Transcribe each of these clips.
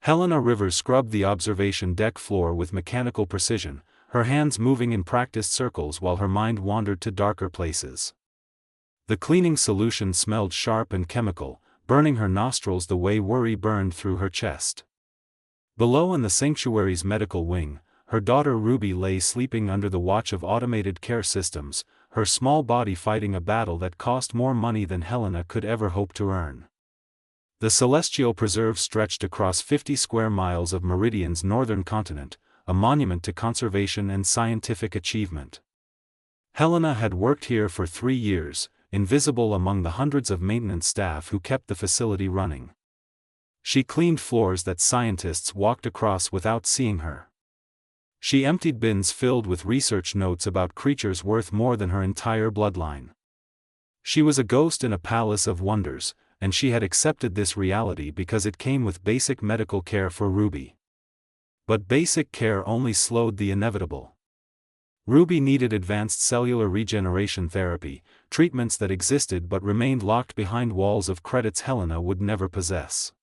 Helena Rivers scrubbed the observation deck floor with mechanical precision, her hands moving in practiced circles while her mind wandered to darker places. The cleaning solution smelled sharp and chemical, burning her nostrils the way worry burned through her chest. Below in the sanctuary's medical wing, her daughter Ruby lay sleeping under the watch of automated care systems, her small body fighting a battle that cost more money than Helena could ever hope to earn. The Celestial Preserve stretched across 50 square miles of Meridian's northern continent, a monument to conservation and scientific achievement. Helena had worked here for 3 years, invisible among the hundreds of maintenance staff who kept the facility running. She cleaned floors that scientists walked across without seeing her. She emptied bins filled with research notes about creatures worth more than her entire bloodline. She was a ghost in a palace of wonders, and she had accepted this reality because it came with basic medical care for Ruby. But basic care only slowed the inevitable. Ruby needed advanced cellular regeneration therapy, treatments that existed but remained locked behind walls of credits Helena would never possess.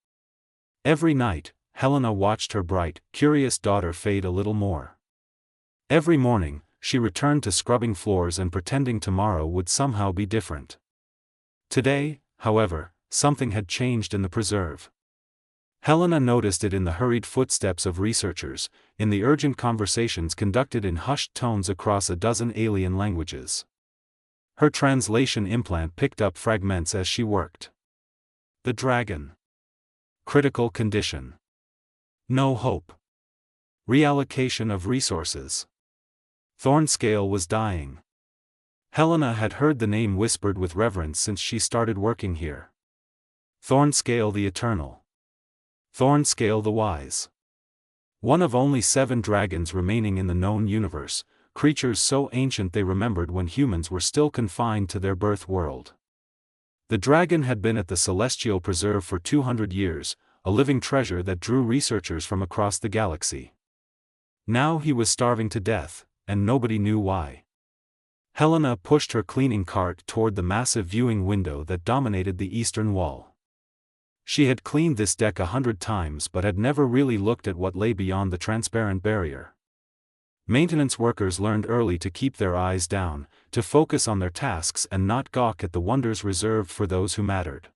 Every night, Helena watched her bright, curious daughter fade a little more. Every morning, she returned to scrubbing floors and pretending tomorrow would somehow be different. Today, however, something had changed in the preserve. Helena noticed it in the hurried footsteps of researchers, in the urgent conversations conducted in hushed tones across a dozen alien languages. Her translation implant picked up fragments as she worked. The dragon. Critical condition. No hope. Reallocation of resources. Thornscale was dying. Helena had heard the name whispered with reverence since she started working here. Thornscale the Eternal. Thornscale the Wise. One of only 7 dragons remaining in the known universe, creatures so ancient they remembered when humans were still confined to their birth world. The dragon had been at the Celestial Preserve for 200 years, a living treasure that drew researchers from across the galaxy. Now he was starving to death, and nobody knew why. Helena pushed her cleaning cart toward the massive viewing window that dominated the eastern wall. She had cleaned this deck 100 times but had never really looked at what lay beyond the transparent barrier. Maintenance workers learned early to keep their eyes down, to focus on their tasks and not gawk at the wonders reserved for those who mattered.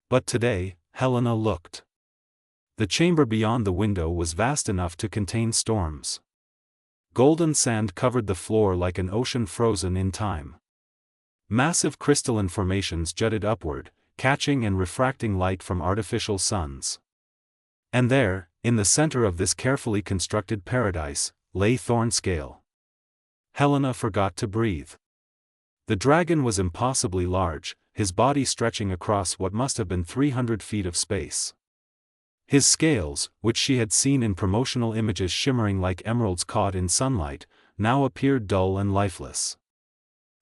But today, Helena looked. The chamber beyond the window was vast enough to contain storms. Golden sand covered the floor like an ocean frozen in time. Massive crystalline formations jutted upward, catching and refracting light from artificial suns. And there, in the center of this carefully constructed paradise, lay Thornscale. Helena forgot to breathe. The dragon was impossibly large, his body stretching across what must have been 300 feet of space. His scales, which she had seen in promotional images shimmering like emeralds caught in sunlight, now appeared dull and lifeless.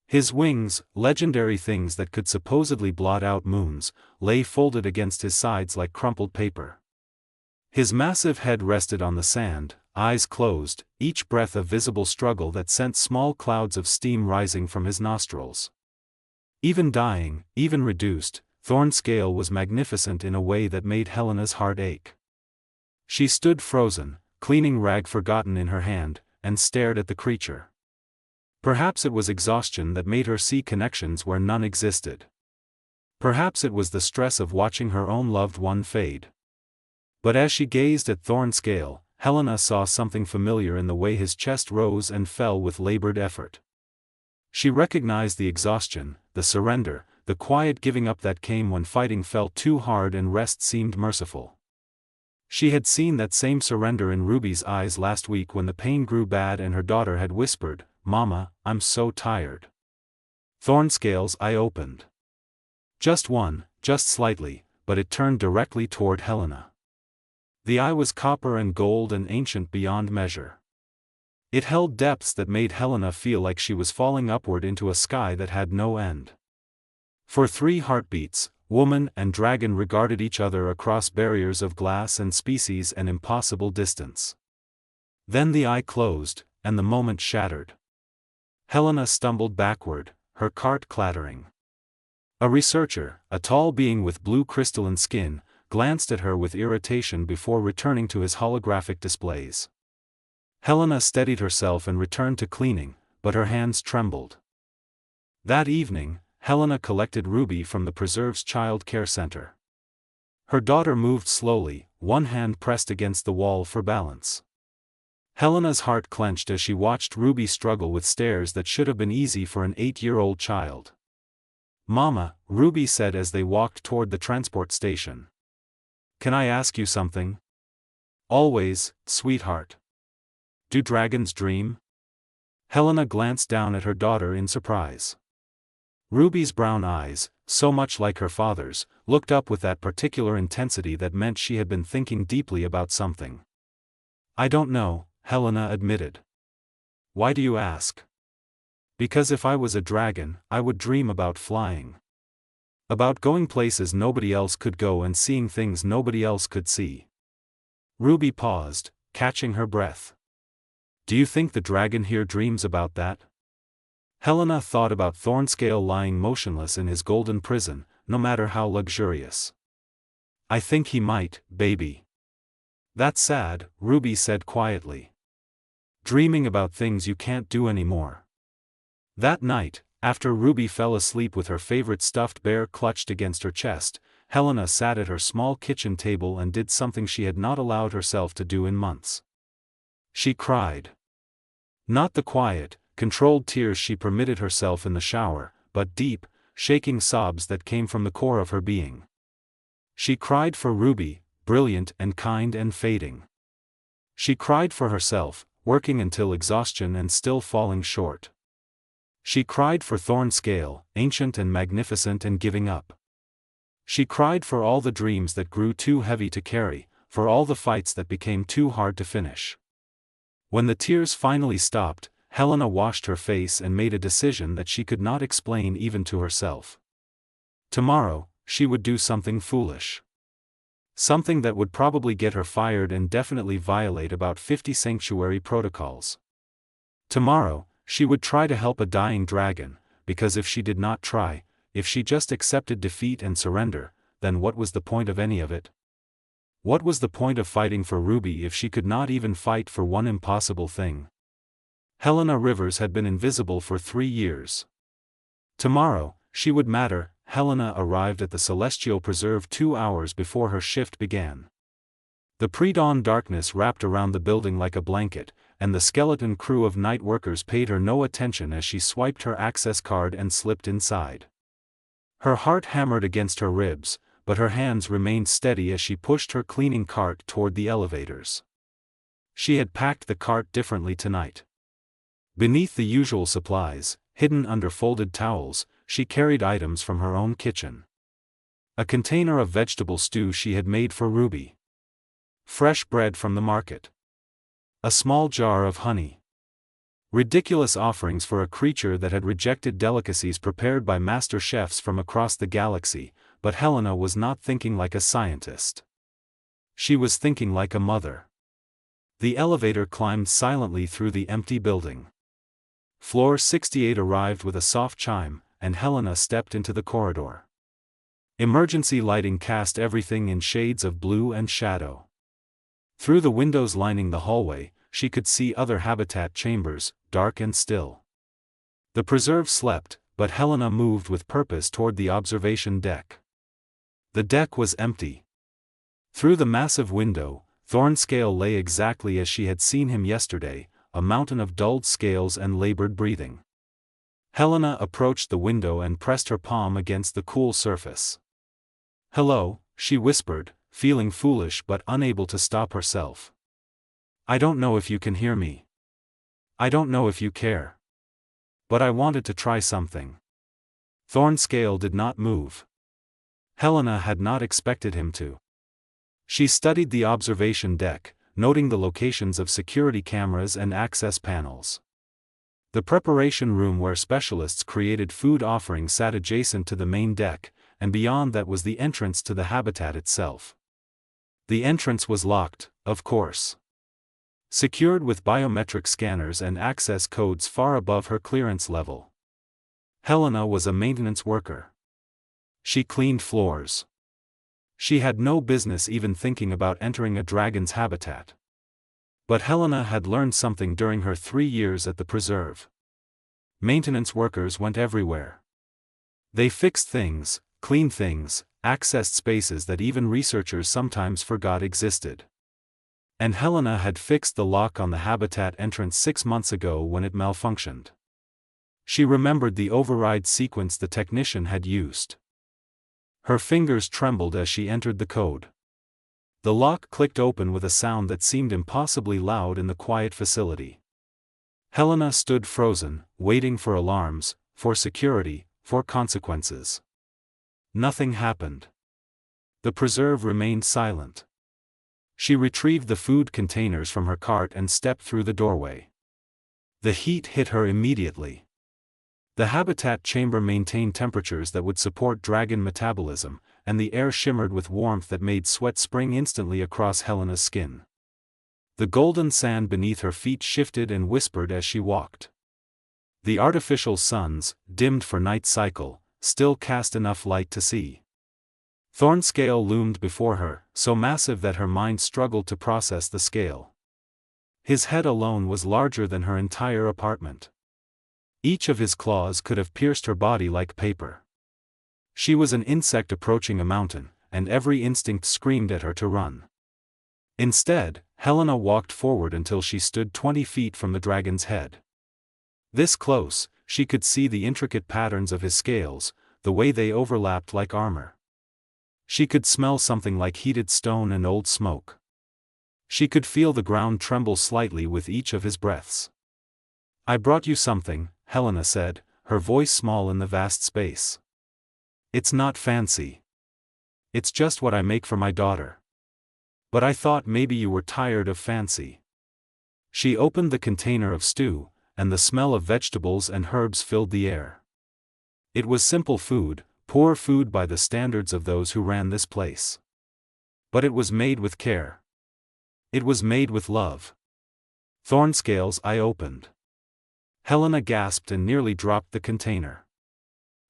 His wings, legendary things that could supposedly blot out moons, lay folded against his sides like crumpled paper. His massive head rested on the sand, eyes closed, each breath a visible struggle that sent small clouds of steam rising from his nostrils. Even dying, even reduced, Thornscale was magnificent in a way that made Helena's heart ache. She stood frozen, cleaning rag forgotten in her hand, and stared at the creature. Perhaps it was exhaustion that made her see connections where none existed. Perhaps it was the stress of watching her own loved one fade. But as she gazed at Thornscale, Helena saw something familiar in the way his chest rose and fell with labored effort. She recognized the exhaustion, the surrender, the quiet giving up that came when fighting felt too hard and rest seemed merciful. She had seen that same surrender in Ruby's eyes last week when the pain grew bad and her daughter had whispered, "Mama, I'm so tired." Thornscale's eye opened. Just one, just slightly, but it turned directly toward Helena. The eye was copper and gold and ancient beyond measure. It held depths that made Helena feel like she was falling upward into a sky that had no end. For 3 heartbeats, woman and dragon regarded each other across barriers of glass and species and impossible distance. Then the eye closed, and the moment shattered. Helena stumbled backward, her cart clattering. A researcher, a tall being with blue crystalline skin, glanced at her with irritation before returning to his holographic displays. Helena steadied herself and returned to cleaning, but her hands trembled. That evening, Helena collected Ruby from the Preserve's Child Care Center. Her daughter moved slowly, one hand pressed against the wall for balance. Helena's heart clenched as she watched Ruby struggle with stairs that should have been easy for an 8-year-old child. "Mama," Ruby said as they walked toward the transport station. "Can I ask you something?" "Always, sweetheart." "Do dragons dream?" Helena glanced down at her daughter in surprise. Ruby's brown eyes, so much like her father's, looked up with that particular intensity that meant she had been thinking deeply about something. "I don't know," Helena admitted. "Why do you ask?" "Because if I was a dragon, I would dream about flying. About going places nobody else could go and seeing things nobody else could see." Ruby paused, catching her breath. "Do you think the dragon here dreams about that?" Helena thought about Thornscale lying motionless in his golden prison, no matter how luxurious. "I think he might, baby." "That's sad," Ruby said quietly. "Dreaming about things you can't do anymore." That night, after Ruby fell asleep with her favorite stuffed bear clutched against her chest, Helena sat at her small kitchen table and did something she had not allowed herself to do in months. She cried. Not the quiet, controlled tears she permitted herself in the shower, but deep, shaking sobs that came from the core of her being. She cried for Ruby, brilliant and kind and fading. She cried for herself, working until exhaustion and still falling short. She cried for Thornscale, ancient and magnificent and giving up. She cried for all the dreams that grew too heavy to carry, for all the fights that became too hard to finish. When the tears finally stopped, Helena washed her face and made a decision that she could not explain even to herself. Tomorrow, she would do something foolish. Something that would probably get her fired and definitely violate about 50 sanctuary protocols. Tomorrow, she would try to help a dying dragon, because if she did not try, if she just accepted defeat and surrender, then what was the point of any of it? What was the point of fighting for Ruby if she could not even fight for one impossible thing? Helena Rivers had been invisible for 3 years. Tomorrow, she would matter. Helena arrived at the Celestial Preserve 2 hours before her shift began. The pre-dawn darkness wrapped around the building like a blanket, and the skeleton crew of night workers paid her no attention as she swiped her access card and slipped inside. Her heart hammered against her ribs, but her hands remained steady as she pushed her cleaning cart toward the elevators. She had packed the cart differently tonight. Beneath the usual supplies, hidden under folded towels, she carried items from her own kitchen. A container of vegetable stew she had made for Ruby. Fresh bread from the market. A small jar of honey. Ridiculous offerings for a creature that had rejected delicacies prepared by master chefs from across the galaxy, but Helena was not thinking like a scientist. She was thinking like a mother. The elevator climbed silently through the empty building. Floor 68 arrived with a soft chime, and Helena stepped into the corridor. Emergency lighting cast everything in shades of blue and shadow. Through the windows lining the hallway, she could see other habitat chambers, dark and still. The preserve slept, but Helena moved with purpose toward the observation deck. The deck was empty. Through the massive window, Thornscale lay exactly as she had seen him yesterday, a mountain of dulled scales and labored breathing. Helena approached the window and pressed her palm against the cool surface. "Hello," she whispered, feeling foolish but unable to stop herself. "I don't know if you can hear me. I don't know if you care. But I wanted to try something." Thornscale did not move. Helena had not expected him to. She studied the observation deck, noting the locations of security cameras and access panels. The preparation room where specialists created food offerings sat adjacent to the main deck, and beyond that was the entrance to the habitat itself. The entrance was locked, of course. Secured with biometric scanners and access codes far above her clearance level. Helena was a maintenance worker. She cleaned floors. She had no business even thinking about entering a dragon's habitat. But Helena had learned something during her 3 years at the preserve. Maintenance workers went everywhere. They fixed things, cleaned things, accessed spaces that even researchers sometimes forgot existed. And Helena had fixed the lock on the habitat entrance 6 months ago when it malfunctioned. She remembered the override sequence the technician had used. Her fingers trembled as she entered the code. The lock clicked open with a sound that seemed impossibly loud in the quiet facility. Helena stood frozen, waiting for alarms, for security, for consequences. Nothing happened. The preserve remained silent. She retrieved the food containers from her cart and stepped through the doorway. The heat hit her immediately. The habitat chamber maintained temperatures that would support dragon metabolism, and the air shimmered with warmth that made sweat spring instantly across Helena's skin. The golden sand beneath her feet shifted and whispered as she walked. The artificial suns, dimmed for night cycle, still cast enough light to see. Thornscale loomed before her, so massive that her mind struggled to process the scale. His head alone was larger than her entire apartment. Each of his claws could have pierced her body like paper. She was an insect approaching a mountain, and every instinct screamed at her to run. Instead, Helena walked forward until she stood 20 feet from the dragon's head. This close, she could see the intricate patterns of his scales, the way they overlapped like armor. She could smell something like heated stone and old smoke. She could feel the ground tremble slightly with each of his breaths. "I brought you something," Helena said, her voice small in the vast space. "It's not fancy. It's just what I make for my daughter. But I thought maybe you were tired of fancy." She opened the container of stew, and the smell of vegetables and herbs filled the air. It was simple food, poor food by the standards of those who ran this place. But it was made with care. It was made with love. Thornscale's eye opened. Helena gasped and nearly dropped the container.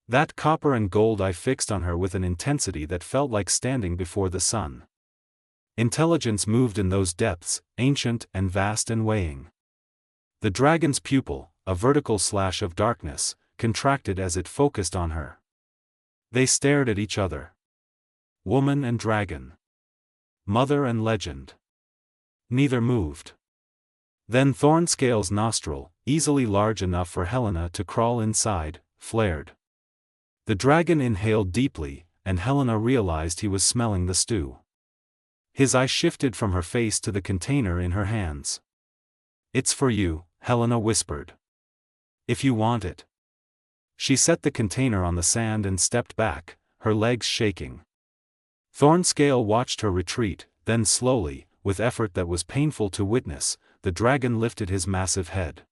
That copper and gold eye fixed on her with an intensity that felt like standing before the sun. Intelligence moved in those depths, ancient and vast and weighing. The dragon's pupil, a vertical slash of darkness, contracted as it focused on her. They stared at each other. Woman and dragon. Mother and legend. Neither moved. Then Thornscale's nostril, easily large enough for Helena to crawl inside, flared. The dragon inhaled deeply, and Helena realized he was smelling the stew. His eye shifted from her face to the container in her hands. "It's for you," Helena whispered. "If you want it." She set the container on the sand and stepped back, her legs shaking. Thornscale watched her retreat, then slowly, with effort that was painful to witness, the dragon lifted his massive head.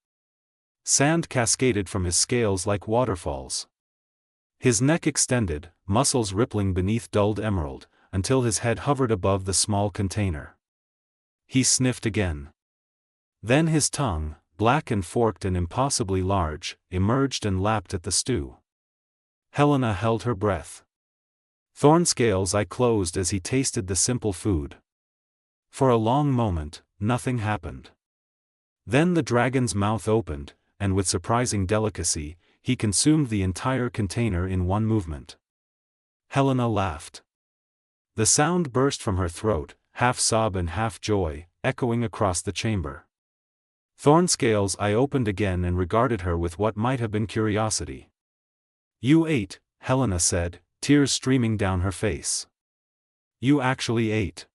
Sand cascaded from his scales like waterfalls. His neck extended, muscles rippling beneath dulled emerald, until his head hovered above the small container. He sniffed again. Then his tongue, black and forked and impossibly large, emerged and lapped at the stew. Helena held her breath. Thornscale's eye closed as he tasted the simple food. For a long moment, nothing happened. Then the dragon's mouth opened, and with surprising delicacy, he consumed the entire container in one movement. Helena laughed. The sound burst from her throat, half sob and half joy, echoing across the chamber. Thornscale's eye opened again and regarded her with what might have been curiosity. "You ate," Helena said, tears streaming down her face. "You actually ate."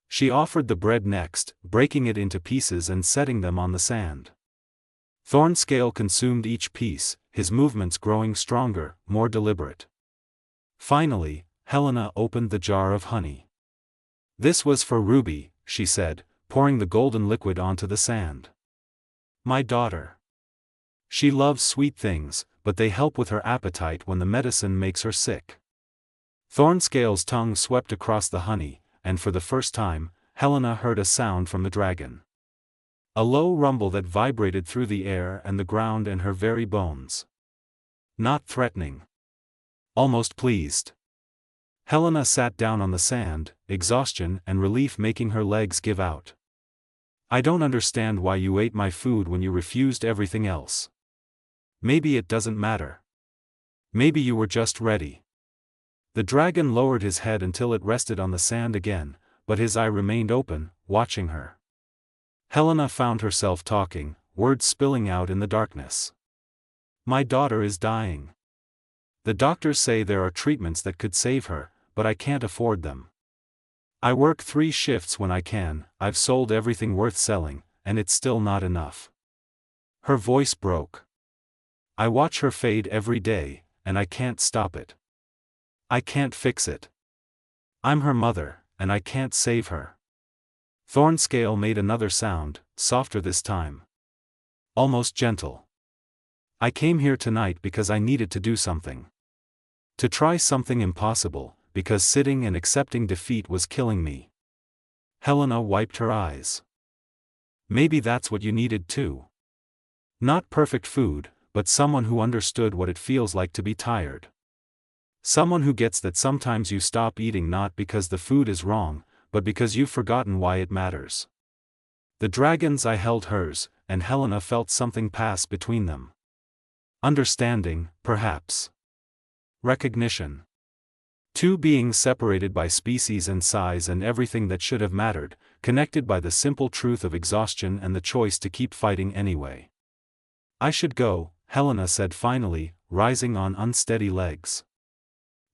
She offered the bread next, breaking it into pieces and setting them on the sand. Thornscale consumed each piece, his movements growing stronger, more deliberate. Finally, Helena opened the jar of honey. "This was for Ruby," she said, pouring the golden liquid onto the sand. "My daughter. She loves sweet things, but they help with her appetite when the medicine makes her sick." Thornscale's tongue swept across the honey, and for the first time, Helena heard a sound from the dragon. A low rumble that vibrated through the air and the ground and her very bones. Not threatening. Almost pleased. Helena sat down on the sand, exhaustion and relief making her legs give out. I don't understand why you ate my food when you refused everything else. Maybe it doesn't matter. Maybe you were just ready. The dragon lowered his head until it rested on the sand again, but his eye remained open, watching her. Helena found herself talking, words spilling out in the darkness. My daughter is dying. The doctors say there are treatments that could save her, but I can't afford them. I work 3 shifts when I can, I've sold everything worth selling, and it's still not enough. Her voice broke. I watch her fade every day, and I can't stop it. I can't fix it. I'm her mother, and I can't save her. Thornscale made another sound, softer this time. Almost gentle. I came here tonight because I needed to do something. To try something impossible, because sitting and accepting defeat was killing me. Helena wiped her eyes. Maybe that's what you needed too. Not perfect food, but someone who understood what it feels like to be tired. Someone who gets that sometimes you stop eating not because the food is wrong, but because you've forgotten why it matters. The dragon's eye held hers, and Helena felt something pass between them. Understanding, perhaps. Recognition. 2 beings separated by species and size and everything that should have mattered, connected by the simple truth of exhaustion and the choice to keep fighting anyway. I should go, Helena said finally, rising on unsteady legs.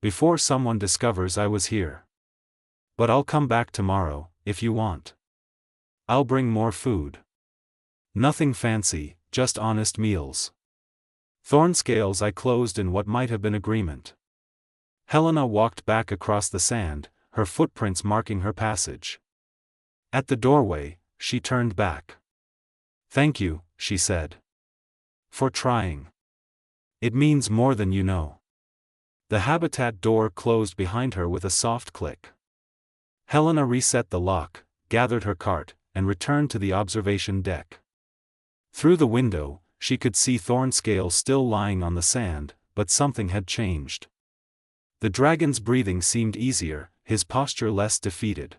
Before someone discovers I was here. But I'll come back tomorrow, if you want. I'll bring more food. Nothing fancy, just honest meals. Thornscale's eye closed in what might have been agreement. Helena walked back across the sand, her footprints marking her passage. At the doorway, she turned back. Thank you, she said. For trying. It means more than you know. The habitat door closed behind her with a soft click. Helena reset the lock, gathered her cart, and returned to the observation deck. Through the window, she could see Thornscale still lying on the sand, but something had changed. The dragon's breathing seemed easier, his posture less defeated.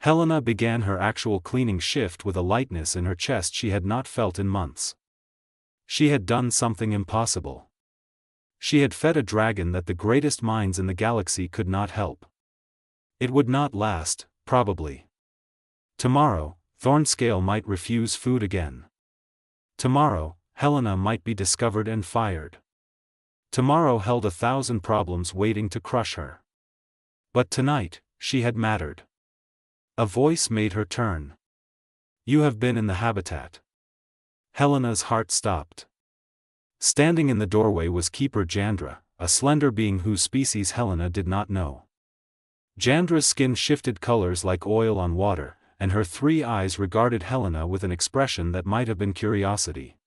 Helena began her actual cleaning shift with a lightness in her chest she had not felt in months. She had done something impossible. She had fed a dragon that the greatest minds in the galaxy could not help. It would not last, probably. Tomorrow, Thornscale might refuse food again. Tomorrow, Helena might be discovered and fired. Tomorrow held 1,000 problems waiting to crush her. But tonight, she had mattered. A voice made her turn. You have been in the habitat. Helena's heart stopped. Standing in the doorway was Keeper Jandra, a slender being whose species Helena did not know. Jandra's skin shifted colors like oil on water, and her 3 eyes regarded Helena with an expression that might have been curiosity.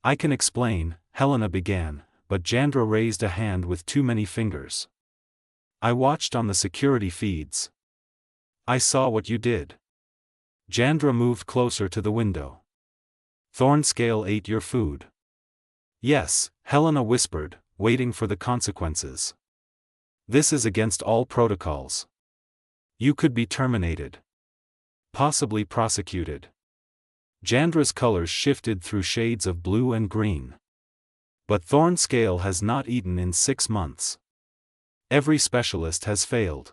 I can explain, Helena began, but Jandra raised a hand with too many fingers. I watched on the security feeds. I saw what you did. Jandra moved closer to the window. Thornscale ate your food. Yes, Helena whispered, waiting for the consequences. This is against all protocols. You could be terminated. Possibly prosecuted. Jandra's colors shifted through shades of blue and green. But Thornscale has not eaten in 6 months. Every specialist has failed.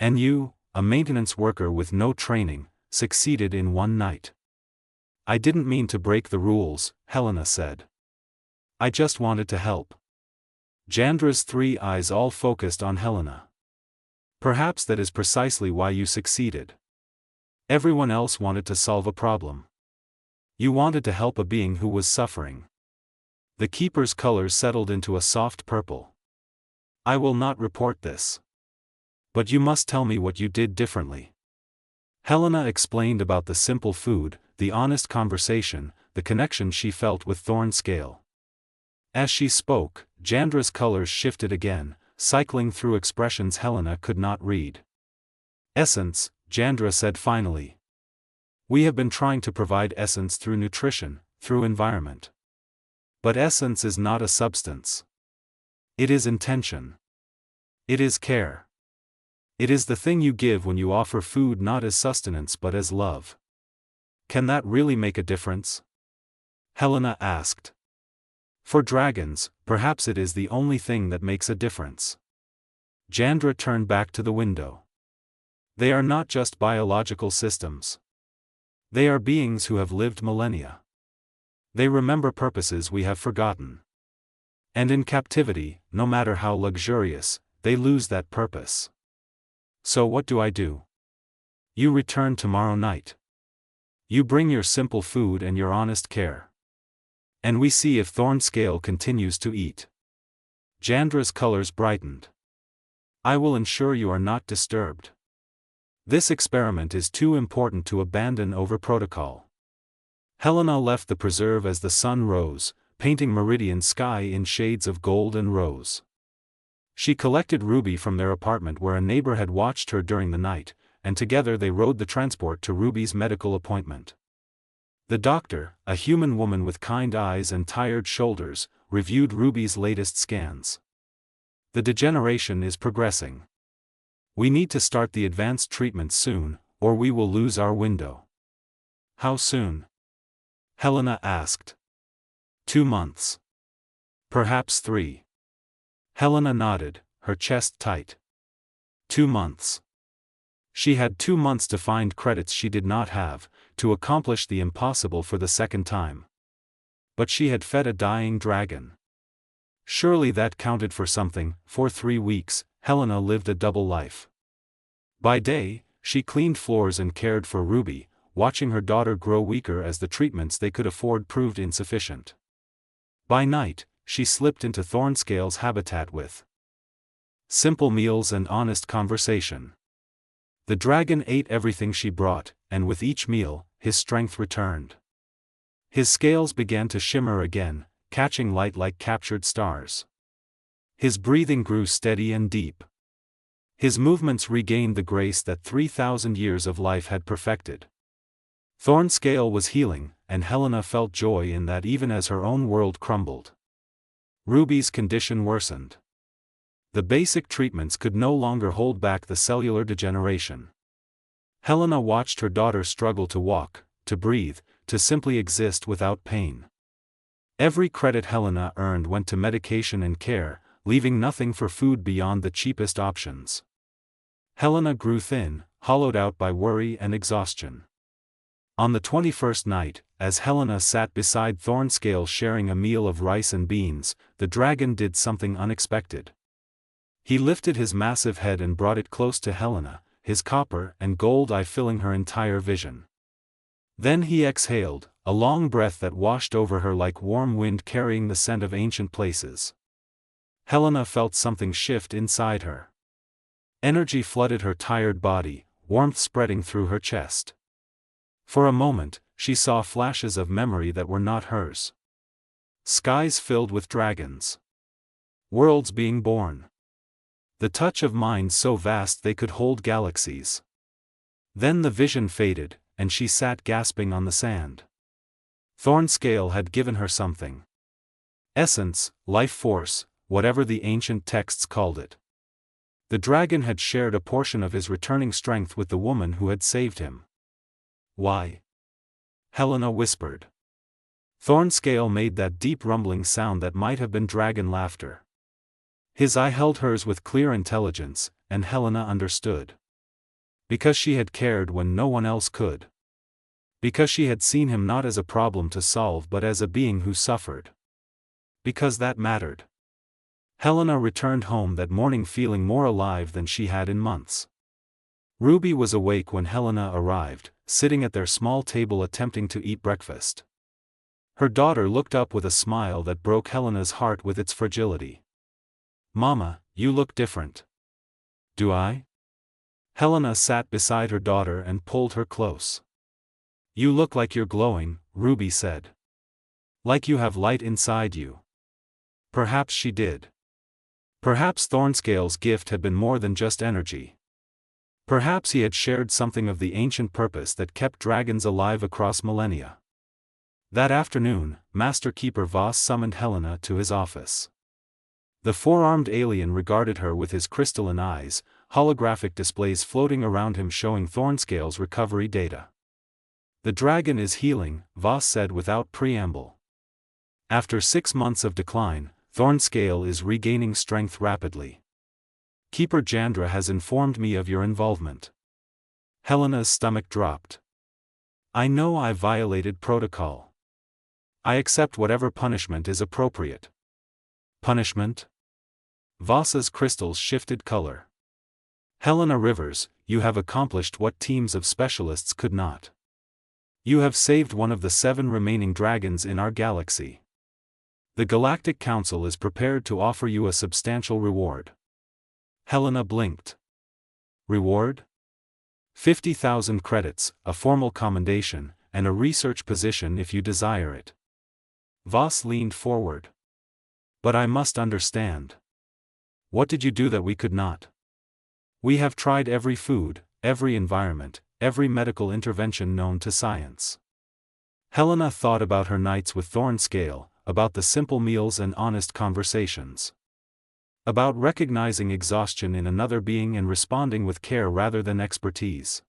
And you, a maintenance worker with no training, succeeded in 1 night. I didn't mean to break the rules, Helena said. I just wanted to help. Jandra's 3 eyes all focused on Helena. Perhaps that is precisely why you succeeded. Everyone else wanted to solve a problem. You wanted to help a being who was suffering. The Keeper's colors settled into a soft purple. I will not report this. But you must tell me what you did differently. Helena explained about the simple food, the honest conversation, the connection she felt with Thornscale. As she spoke, Jandra's colors shifted again, cycling through expressions Helena could not read. Essence, Jandra said finally. We have been trying to provide essence through nutrition, through environment. But essence is not a substance. It is intention. It is care. It is the thing you give when you offer food not as sustenance but as love. Can that really make a difference? Helena asked. For dragons, perhaps it is the only thing that makes a difference. Jandra turned back to the window. They are not just biological systems. They are beings who have lived millennia. They remember purposes we have forgotten. And in captivity, no matter how luxurious, they lose that purpose. So what do I do? You return tomorrow night. You bring your simple food and your honest care. And we see if Thornscale continues to eat. Jandra's colors brightened. I will ensure you are not disturbed. This experiment is too important to abandon over protocol. Helena left the preserve as the sun rose, painting meridian sky in shades of gold and rose. She collected Ruby from their apartment where a neighbor had watched her during the night, and together they rode the transport to Ruby's medical appointment. The doctor, a human woman with kind eyes and tired shoulders, reviewed Ruby's latest scans. The degeneration is progressing. We need to start the advanced treatment soon, or we will lose our window. How soon? Helena asked. 2 months. Perhaps 3. Helena nodded, her chest tight. 2 months. She had 2 months to find credits she did not have, to accomplish the impossible for the second time. But she had fed a dying dragon. Surely that counted for something. For 3 weeks, Helena lived a double life. By day, she cleaned floors and cared for Ruby, watching her daughter grow weaker as the treatments they could afford proved insufficient. By night, she slipped into Thornscale's habitat with simple meals and honest conversation. The dragon ate everything she brought, and with each meal, his strength returned. His scales began to shimmer again, catching light like captured stars. His breathing grew steady and deep. His movements regained the grace that 3,000 years of life had perfected. Thornscale was healing, and Helena felt joy in that even as her own world crumbled. Ruby's condition worsened. The basic treatments could no longer hold back the cellular degeneration. Helena watched her daughter struggle to walk, to breathe, to simply exist without pain. Every credit Helena earned went to medication and care, leaving nothing for food beyond the cheapest options. Helena grew thin, hollowed out by worry and exhaustion. On the 21st night, as Helena sat beside Thornscale sharing a meal of rice and beans, the dragon did something unexpected. He lifted his massive head and brought it close to Helena, his copper and gold eye filling her entire vision. Then he exhaled, a long breath that washed over her like warm wind carrying the scent of ancient places. Helena felt something shift inside her. Energy flooded her tired body, warmth spreading through her chest. For a moment, she saw flashes of memory that were not hers. Skies filled with dragons. Worlds being born. The touch of minds so vast they could hold galaxies. Then the vision faded, and she sat gasping on the sand. Thornscale had given her something. Essence, life force, whatever the ancient texts called it. The dragon had shared a portion of his returning strength with the woman who had saved him. Why? Helena whispered. Thornscale made that deep rumbling sound that might have been dragon laughter. His eye held hers with clear intelligence, and Helena understood. Because she had cared when no one else could. Because she had seen him not as a problem to solve but as a being who suffered. Because that mattered. Helena returned home that morning feeling more alive than she had in months. Ruby was awake when Helena arrived, sitting at their small table attempting to eat breakfast. Her daughter looked up with a smile that broke Helena's heart with its fragility. "Mama, you look different." "Do I?" Helena sat beside her daughter and pulled her close. "You look like you're glowing," Ruby said. "Like you have light inside you." Perhaps she did. Perhaps Thornscale's gift had been more than just energy. Perhaps he had shared something of the ancient purpose that kept dragons alive across millennia. That afternoon, Master Keeper Voss summoned Helena to his office. The four-armed alien regarded her with his crystalline eyes, holographic displays floating around him showing Thornscale's recovery data. The dragon is healing, Voss said without preamble. After 6 months of decline, Thornscale is regaining strength rapidly. Keeper Jandra has informed me of your involvement. Helena's stomach dropped. I know I violated protocol. I accept whatever punishment is appropriate. Punishment? Voss's crystals shifted color. Helena Rivers, you have accomplished what teams of specialists could not. You have saved one of the 7 remaining dragons in our galaxy. The Galactic Council is prepared to offer you a substantial reward. Helena blinked. Reward? 50,000 credits, a formal commendation, and a research position if you desire it. Voss leaned forward. But I must understand. What did you do that we could not? We have tried every food, every environment, every medical intervention known to science. Helena thought about her nights with Thornscale, about the simple meals and honest conversations. About recognizing exhaustion in another being and responding with care rather than expertise.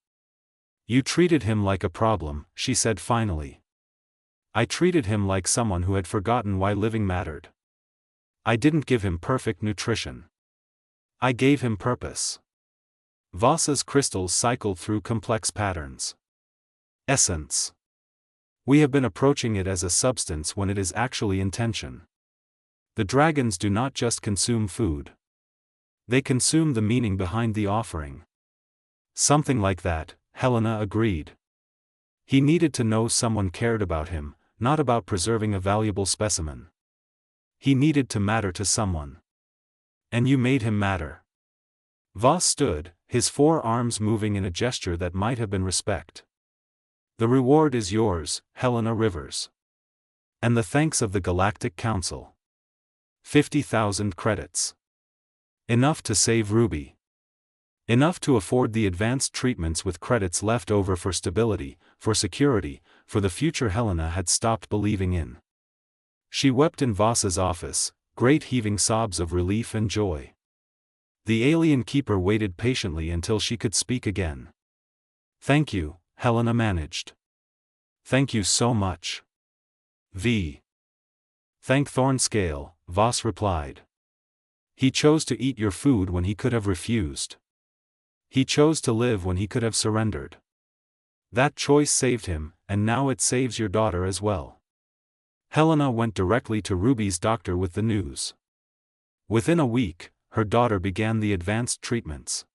You treated him like a problem, she said finally. I treated him like someone who had forgotten why living mattered. I didn't give him perfect nutrition. I gave him purpose. Voss's crystals cycled through complex patterns. Essence. We have been approaching it as a substance when it is actually intention. The dragons do not just consume food. They consume the meaning behind the offering. Something like that, Helena agreed. He needed to know someone cared about him, not about preserving a valuable specimen. He needed to matter to someone. And you made him matter. Voss stood, his 4 arms moving in a gesture that might have been respect. The reward is yours, Helena Rivers. And the thanks of the Galactic Council. 50,000 credits. Enough to save Ruby. Enough to afford the advanced treatments with credits left over for stability, for security, for the future Helena had stopped believing in. She wept in Voss's office, great heaving sobs of relief and joy. The alien keeper waited patiently until she could speak again. Thank you, Helena managed. Thank you so much. Thank Thornscale, Voss replied. He chose to eat your food when he could have refused. He chose to live when he could have surrendered. That choice saved him, and now it saves your daughter as well. Helena went directly to Ruby's doctor with the news. Within a week, her daughter began the advanced treatments.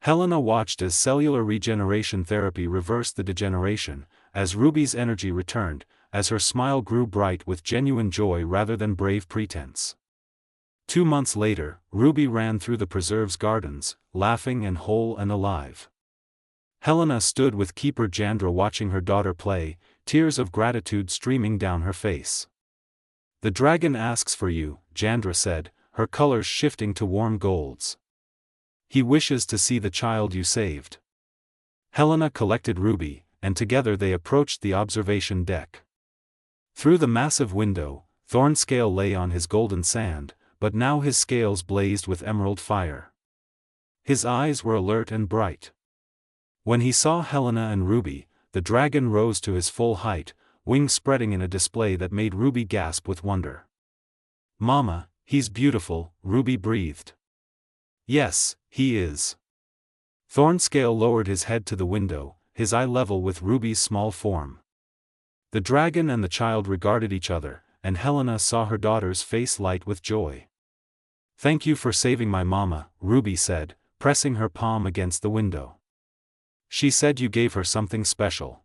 Helena watched as cellular regeneration therapy reversed the degeneration, as Ruby's energy returned, as her smile grew bright with genuine joy rather than brave pretense. 2 months later, Ruby ran through the preserve's gardens, laughing and whole and alive. Helena stood with Keeper Jandra watching her daughter play, tears of gratitude streaming down her face. The dragon asks for you, Jandra said, her colors shifting to warm golds. He wishes to see the child you saved. Helena collected Ruby, and together they approached the observation deck. Through the massive window, Thornscale lay on his golden sand, but now his scales blazed with emerald fire. His eyes were alert and bright. When he saw Helena and Ruby, the dragon rose to his full height, wings spreading in a display that made Ruby gasp with wonder. Mama, he's beautiful, Ruby breathed. Yes, he is. Thornscale lowered his head to the window, his eye level with Ruby's small form. The dragon and the child regarded each other, and Helena saw her daughter's face light with joy. Thank you for saving my mama, Ruby said, pressing her palm against the window. She said you gave her something special.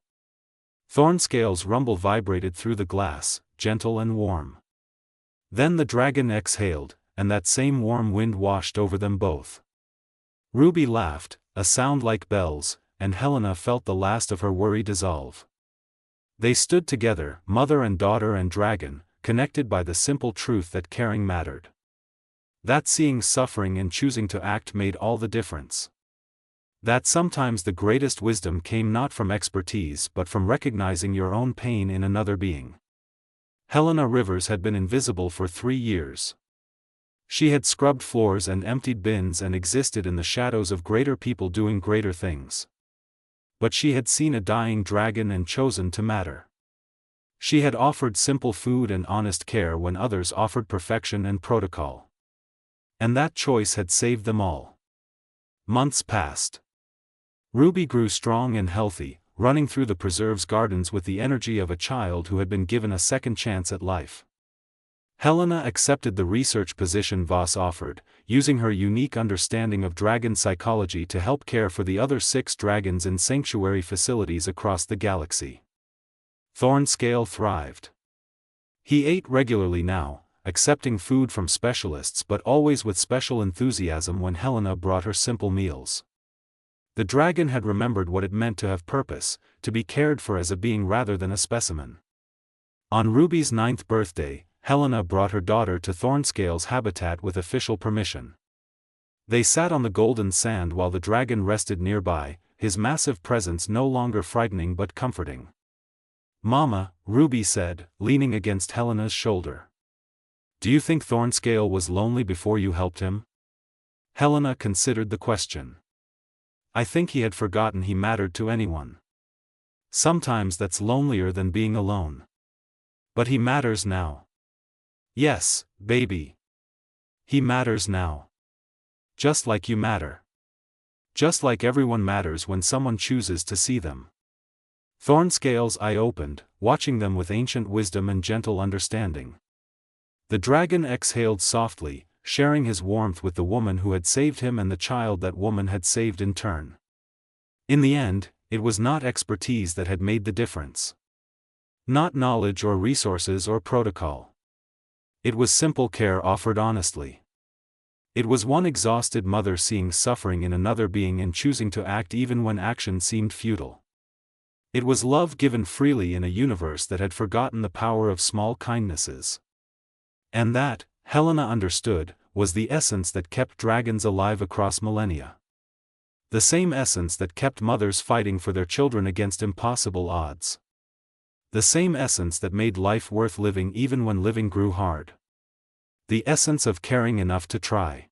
Thornscale's rumble vibrated through the glass, gentle and warm. Then the dragon exhaled, and that same warm wind washed over them both. Ruby laughed, a sound like bells, and Helena felt the last of her worry dissolve. They stood together, mother and daughter and dragon, connected by the simple truth that caring mattered. That seeing suffering and choosing to act made all the difference. That sometimes the greatest wisdom came not from expertise but from recognizing your own pain in another being. Helena Rivers had been invisible for 3 years. She had scrubbed floors and emptied bins and existed in the shadows of greater people doing greater things. But she had seen a dying dragon and chosen to matter. She had offered simple food and honest care when others offered perfection and protocol. And that choice had saved them all. Months passed. Ruby grew strong and healthy, running through the preserve's gardens with the energy of a child who had been given a second chance at life. Helena accepted the research position Voss offered, using her unique understanding of dragon psychology to help care for the other 6 dragons in sanctuary facilities across the galaxy. Thornscale thrived. He ate regularly now, accepting food from specialists but always with special enthusiasm when Helena brought her simple meals. The dragon had remembered what it meant to have purpose, to be cared for as a being rather than a specimen. On Ruby's 9th birthday, Helena brought her daughter to Thornscale's habitat with official permission. They sat on the golden sand while the dragon rested nearby, his massive presence no longer frightening but comforting. "Mama," Ruby said, leaning against Helena's shoulder. "Do you think Thornscale was lonely before you helped him?" Helena considered the question. "I think he had forgotten he mattered to anyone. Sometimes that's lonelier than being alone. But he matters now." "Yes, baby. He matters now. Just like you matter. Just like everyone matters when someone chooses to see them." Thornscale's eye opened, watching them with ancient wisdom and gentle understanding. The dragon exhaled softly, sharing his warmth with the woman who had saved him and the child that woman had saved in turn. In the end, it was not expertise that had made the difference. Not knowledge or resources or protocol. It was simple care offered honestly. It was one exhausted mother seeing suffering in another being and choosing to act even when action seemed futile. It was love given freely in a universe that had forgotten the power of small kindnesses. And that, Helena understood, was the essence that kept dragons alive across millennia. The same essence that kept mothers fighting for their children against impossible odds. The same essence that made life worth living even when living grew hard. The essence of caring enough to try.